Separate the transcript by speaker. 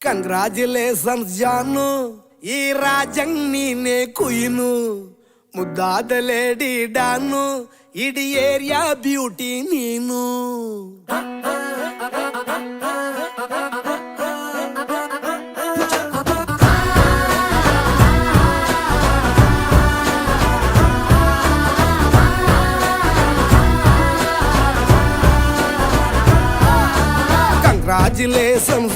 Speaker 1: Congratulations ಜಾನು, ಈ ರಾಜಂಗ್ ನೀನೆ ಕುಯ್ನು, ಮುದ್ದಾದ ಲೇಡಿ ಡಾನು, ಇಡೀ ಏರಿಯಾ ಬ್ಯೂಟಿ ನೀನು. Congratulations